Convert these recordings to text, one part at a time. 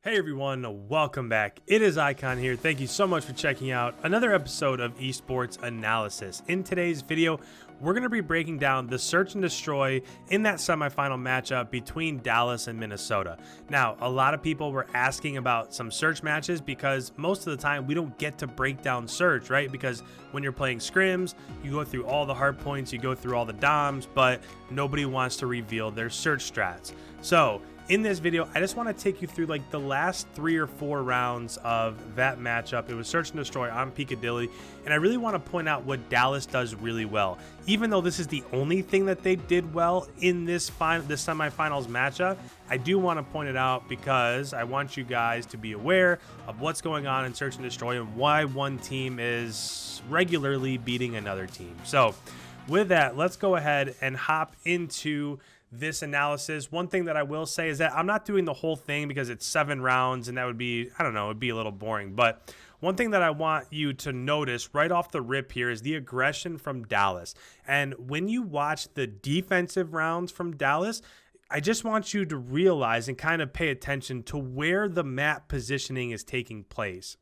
Hey everyone, welcome back. It is Icon here. Thank you so much for checking out another episode of Esports Analysis. In today's video, we're going to be breaking down the search and destroy in that semifinal matchup between Dallas and Minnesota. Now, a lot of people were asking about some search matches because most of the time we don't get to break down search, right? Because when you're playing scrims, you go through all the hard points, you go through all the DOMs, but nobody wants to reveal their search strats. So in this video, I just want to take you through like the last 3 or 4 rounds of that matchup. It was search and destroy on Piccadilly, and I really want to point out what Dallas does really well. Even though this is the only thing that they did well in this semifinals matchup, I do want to point it out because I want you guys to be aware of what's going on in search and destroy and why one team is regularly beating another team. So with that, let's go ahead and hop into this analysis. One thing that I will say is that I'm not doing the whole thing because it's 7 rounds and that would be, I don't know, it'd be a little boring. But one thing that I want you to notice right off the rip here is the aggression from Dallas. And when you watch the defensive rounds from Dallas, I just want you to realize and kind of pay attention to where the map positioning is taking place.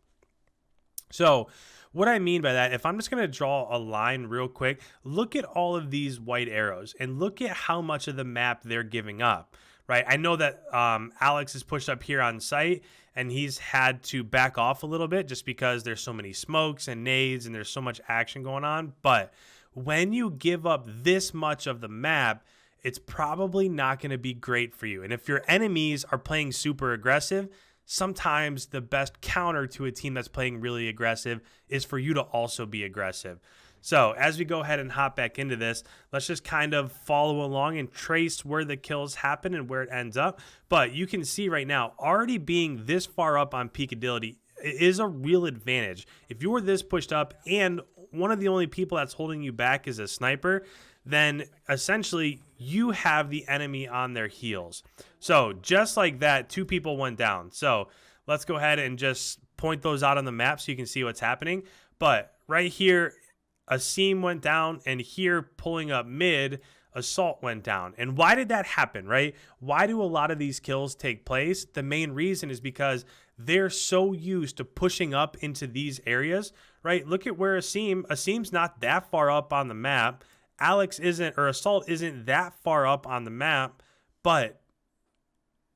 So what I mean by that, if I'm just going to draw a line real quick, look at all of these white arrows and look at how much of the map they're giving up, right? I know that Alex is pushed up here on site and he's had to back off a little bit just because there's so many smokes and nades and there's so much action going on. But when you give up this much of the map, it's probably not going to be great for you. And if your enemies are playing super aggressive, sometimes the best counter to a team that's playing really aggressive is for you to also be aggressive. So as we go ahead and hop back into this, let's just kind of follow along and trace where the kills happen and where it ends up. But you can see right now, already being this far up on Piccadilly is a real advantage. If you're this pushed up and one of the only people that's holding you back is a sniper, then essentially you have the enemy on their heels. So just like that, 2 people went down. So let's go ahead and just point those out on the map so you can see what's happening. But right here, Asim went down, and here pulling up mid, Assault went down. And why did that happen, right? Why do a lot of these kills take place? The main reason is because they're so used to pushing up into these areas, right? Look at where Asim's not that far up on the map. Alex isn't, or Assault isn't that far up on the map, but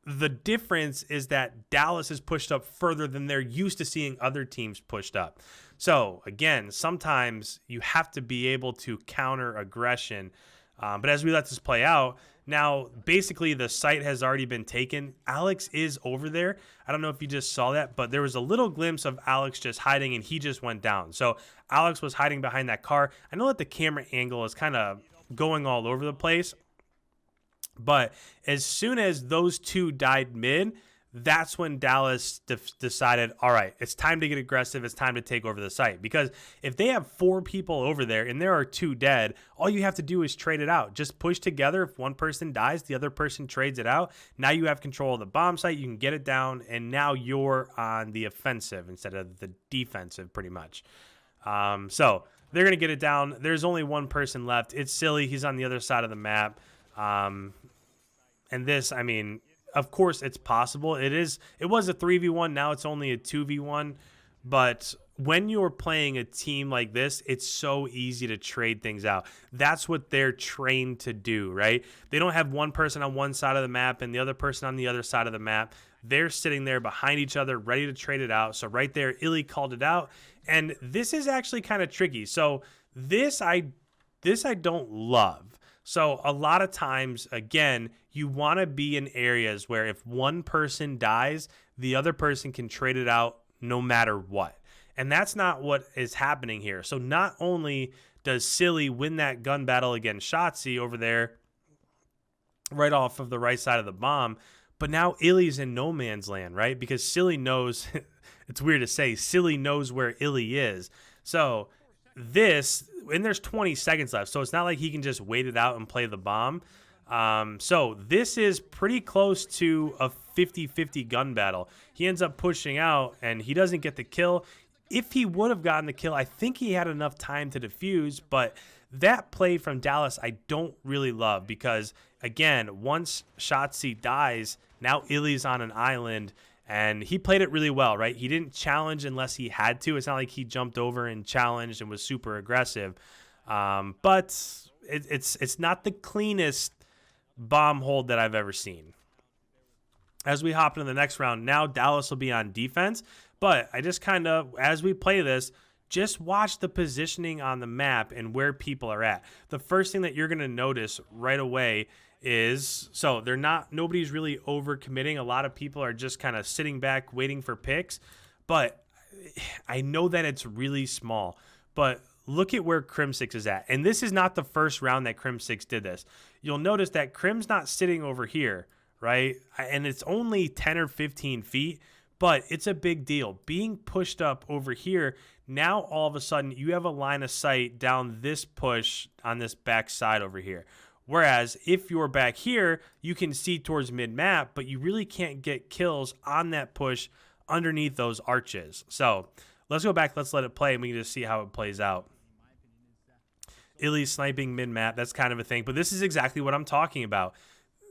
the difference is that Dallas is pushed up further than they're used to seeing other teams pushed up. So again, sometimes you have to be able to counter aggression. But as we let this play out, now basically the site has already been taken. Alex is over there. I don't know if you just saw that, but there was a little glimpse of Alex just hiding and he just went down. So Alex was hiding behind that car. I know that the camera angle is kind of going all over the place, but as soon as those 2 died mid, that's when Dallas decided, all right, it's time to get aggressive. It's time to take over the site. Because if they have 4 people over there and there are 2 dead, all you have to do is trade it out. Just push together. If one person dies, the other person trades it out. Now you have control of the bomb site. You can get it down, and now you're on the offensive instead of the defensive, pretty much. So they're going to get it down. There's only one person left. It's Silly. He's on the other side of the map. And this, I mean, of course it's possible. It was a 3v1. Now it's only a 2v1. But when you're playing a team like this, it's so easy to trade things out. That's what they're trained to do, right? They don't have one person on one side of the map and the other person on the other side of the map. They're sitting there behind each other, ready to trade it out. So right there, Illy called it out. And this is actually kind of tricky. So this I don't love. So a lot of times, again, you want to be in areas where if one person dies, the other person can trade it out no matter what. And that's not what is happening here. So not only does Silly win that gun battle against Shotzi over there right off of the right side of the bomb, but now Illy's in no man's land, right? Because Silly knows, it's weird to say, Silly knows where Illy is. So this, and there's 20 seconds left, so it's not like he can just wait it out and play the bomb. So this is pretty close to a 50-50 gun battle. He ends up pushing out, and he doesn't get the kill. If he would have gotten the kill, I think he had enough time to defuse, but that play from Dallas I don't really love because, again, once Shotzi dies, now Illy's on an island, And he played it really well, right? He didn't challenge unless he had to. It's not like he jumped over and challenged and was super aggressive. But it's not the cleanest bomb hold that I've ever seen. As we hop into the next round, now Dallas will be on defense. But I just kind of, as we play this, just watch the positioning on the map and where people are at. The first thing that you're going to notice right away is, so nobody's really overcommitting. A lot of people are just kind of sitting back waiting for picks. But I know that it's really small. But look at where Crimsix is at. And this is not the first round that Crimsix did this. You'll notice that Crim's not sitting over here, right? And it's only 10 or 15 feet, but it's a big deal. Being pushed up over here, now all of a sudden you have a line of sight down this push on this back side over here. Whereas if you're back here, you can see towards mid-map, but you really can't get kills on that push underneath those arches. So let's go back, let's let it play, and we can just see how it plays out. Illy sniping mid-map, that's kind of a thing, but this is exactly what I'm talking about.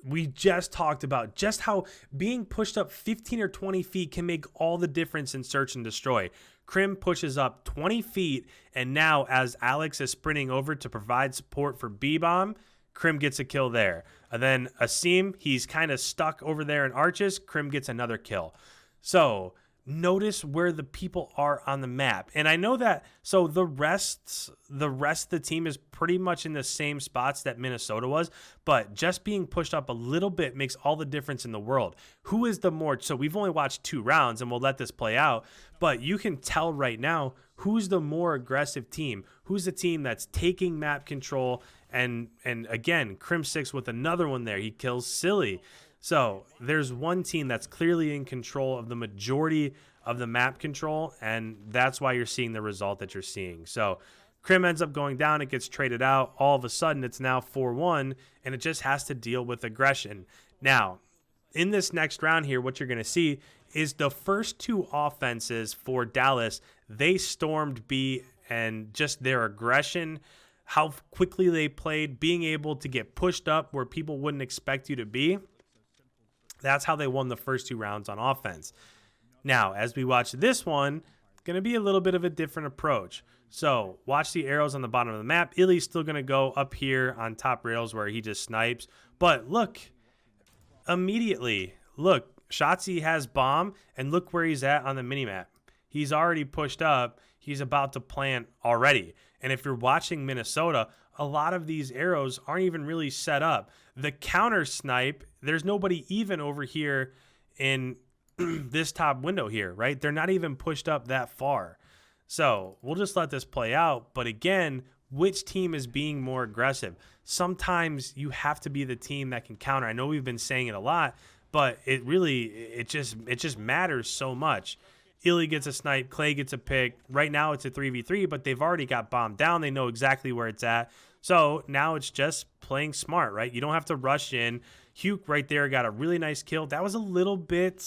We just talked about just how being pushed up 15 or 20 feet can make all the difference in search and destroy. Crim pushes up 20 feet, and now as Alex is sprinting over to provide support for B-Bomb, Crim gets a kill there. And then Asim, he's kind of stuck over there in arches. Crim gets another kill. So notice where the people are on the map. And I know that, so the rest of the team is pretty much in the same spots that Minnesota was, but just being pushed up a little bit makes all the difference in the world. Who is the more, so we've only watched 2 rounds and we'll let this play out, but you can tell right now who's the more aggressive team, who's the team that's taking map control. And again, Crim6 with another one there, he kills Silly. So there's one team that's clearly in control of the majority of the map control, and that's why you're seeing the result that you're seeing. So Crim ends up going down, it gets traded out. All of a sudden, it's now 4-1, and it just has to deal with aggression. Now, in this next round here, what you're going to see is the first 2 offenses for Dallas, they stormed B, and just their aggression, how quickly they played, being able to get pushed up where people wouldn't expect you to be. That's how they won the first 2 rounds on offense. Now, as we watch this one, it's going to be a little bit of a different approach. So watch the arrows on the bottom of the map. Illy's still going to go up here on top rails where he just snipes. But look, immediately, look, Shotzi has bomb, and look where he's at on the minimap. He's already pushed up. He's about to plant already. And if you're watching Minnesota, a lot of these arrows aren't even really set up. The counter snipe, there's nobody even over here in this top window here, right? They're not even pushed up that far. So we'll just let this play out. But again, which team is being more aggressive? Sometimes you have to be the team that can counter. I know we've been saying it a lot, but it just matters so much. Illy gets a snipe, Clay gets a pick. Right now it's a 3v3, but they've already got bombed down. They know exactly where it's at. So now it's just playing smart, right? You don't have to rush in. Hugh right there got a really nice kill. That was a little bit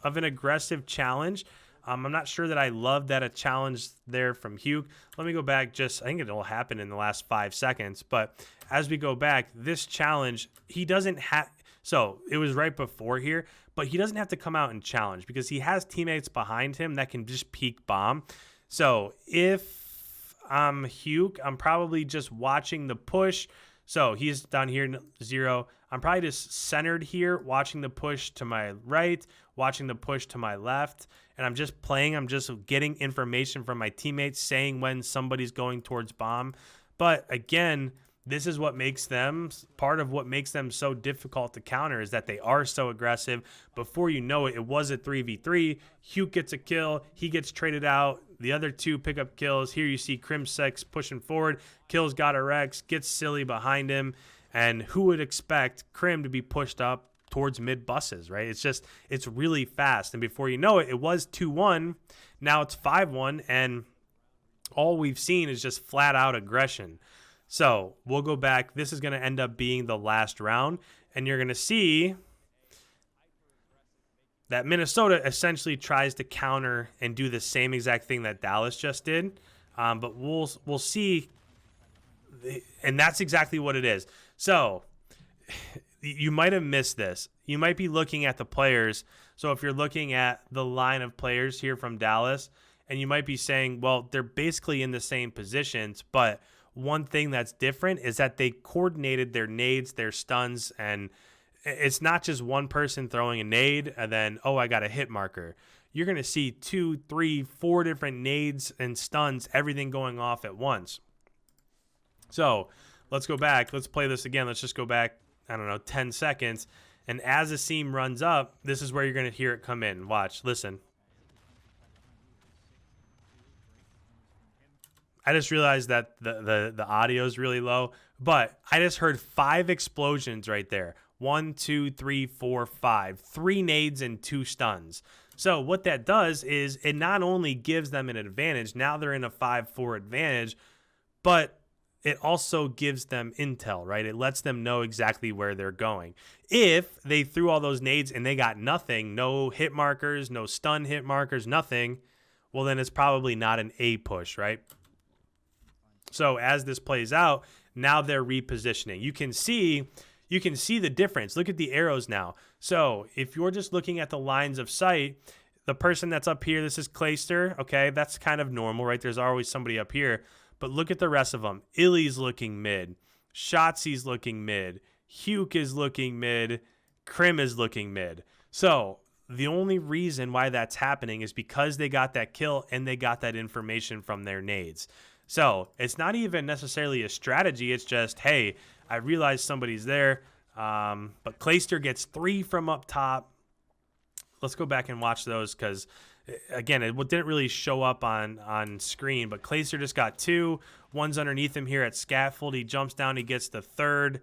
of an aggressive challenge. I'm not sure that I love that a challenge there from Hugh. Let me go back I think it'll happen in the last 5 seconds. But as we go back, this challenge, he doesn't have, so it was right before here, but he doesn't have to come out and challenge because he has teammates behind him that can just peek bomb. So if I'm Hugh, I'm probably just watching the push. So he's down here, 0. I'm probably just centered here, watching the push to my right, watching the push to my left, and I'm just playing. I'm just getting information from my teammates, saying when somebody's going towards bomb. But again, this is what makes them, part of what makes them so difficult to counter is that they are so aggressive. Before you know it, it was a 3v3. Hugh gets a kill. He gets traded out. The other 2 pick up kills. Here you see Crim6 pushing forward. Kills got a Rex, gets Silly behind him. And who would expect Crim to be pushed up towards mid buses, right? It's really fast. And before you know it, it was 2-1. Now it's 5-1. And all we've seen is just flat out aggression. So we'll go back. This is going to end up being the last round. And you're going to see that Minnesota essentially tries to counter and do the same exact thing that Dallas just did. But we'll see. And that's exactly what it is. So you might have missed this. You might be looking at the players. So if you're looking at the line of players here from Dallas, and you might be saying, well, they're basically in the same positions, but one thing that's different is that they coordinated their nades, their stuns, and it's not just one person throwing a nade and then, oh, I got a hit marker. You're going to see 2, 3, 4 different nades and stuns, everything going off at once. So let's go back. Let's play this again. Let's just go back, I don't know, 10 seconds. And as the seam runs up, this is where you're going to hear it come in. Watch, listen. I just realized that the audio is really low, but I just heard 5 explosions right there. 1, 2, 3, 4, 5. 3 nades and 2 stuns. So what that does is it not only gives them an advantage, now they're in a 5-4 advantage, but it also gives them intel, right? It lets them know exactly where they're going. If they threw all those nades and they got nothing, no hit markers, no stun hit markers, nothing, well, then it's probably not an A push, right? So as this plays out, now they're repositioning. You can see the difference. Look at the arrows now. So if you're just looking at the lines of sight, the person that's up here, this is Clayster, okay? That's kind of normal, right? There's always somebody up here. But look at the rest of them. Illy's looking mid. Shotzi's looking mid. Huke is looking mid. Krim is looking mid. So the only reason why that's happening is because they got that kill and they got that information from their nades. So it's not even necessarily a strategy. It's just, hey, I realize somebody's there. But Clayster gets 3 from up top. Let's go back and watch those because, again, it didn't really show up on screen. But Clayster just got 2. One's underneath him here at Scaffold. He jumps down. He gets the 3rd.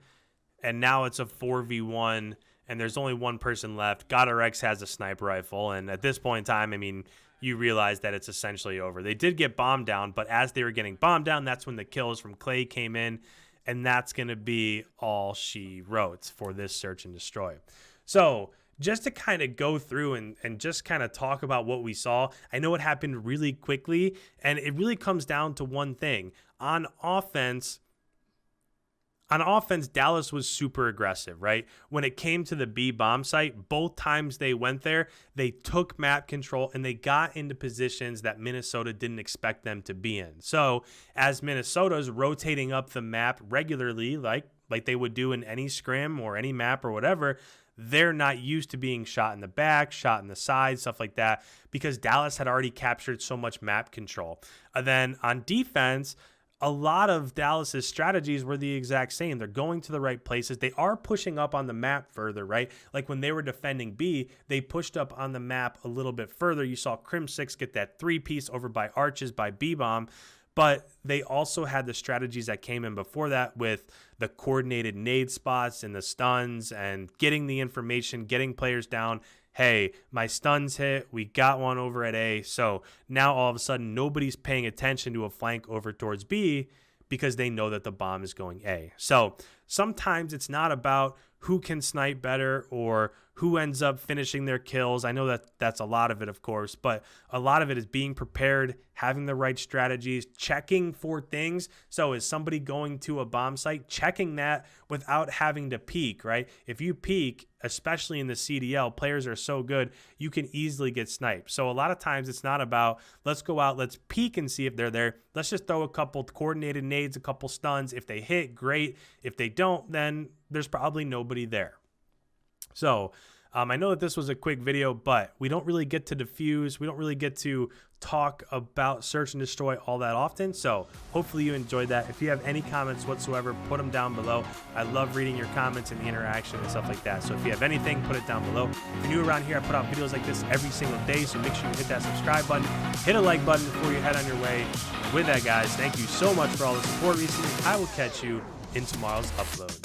And now it's a 4v1. And there's only one person left. GodRx has a sniper rifle. And at this point in time, I mean, you realize that it's essentially over. They did get bombed down. But as they were getting bombed down, that's when the kills from Clay came in. And that's going to be all she wrote for this search and destroy. So just to kind of go through and just kind of talk about what we saw, I know it happened really quickly, and it really comes down to one thing. On offense, Dallas was super aggressive, right? When it came to the B bomb site, both times they went there, they took map control and they got into positions that Minnesota didn't expect them to be in. So as Minnesota's rotating up the map regularly, like they would do in any scrim or any map or whatever, they're not used to being shot in the back, shot in the side, stuff like that, because Dallas had already captured so much map control. And then on defense, a lot of Dallas's strategies were the exact same. They're going to the right places. They are pushing up on the map further, right? Like when they were defending B, they pushed up on the map a little bit further. You saw Crim 6 get that 3-piece over by Arches, by B-Bomb. But they also had the strategies that came in before that with the coordinated nade spots and the stuns and getting the information, getting players down. Hey, my stuns hit. We got one over at A. So now all of a sudden nobody's paying attention to a flank over towards B because they know that the bomb is going A. So sometimes it's not about who can snipe better or who ends up finishing their kills. I know that that's a lot of it, of course, but a lot of it is being prepared, having the right strategies, checking for things. So is somebody going to a bomb site, checking that without having to peek, right? If you peek, especially in the CDL, players are so good, you can easily get sniped. So a lot of times it's not about, let's go out, let's peek and see if they're there. Let's just throw a couple coordinated nades, a couple stuns. If they hit, great. If they don't, then there's probably nobody there. So I know that this was a quick video, but we don't really get to defuse. We don't really get to talk about search and destroy all that often. So hopefully you enjoyed that. If you have any comments whatsoever, put them down below. I love reading your comments and the interaction and stuff like that. So if you have anything, put it down below. If you're new around here, I put out videos like this every single day. So make sure you hit that subscribe button, hit a like button before you head on your way. And with that, guys, thank you so much for all the support recently. I will catch you in tomorrow's upload.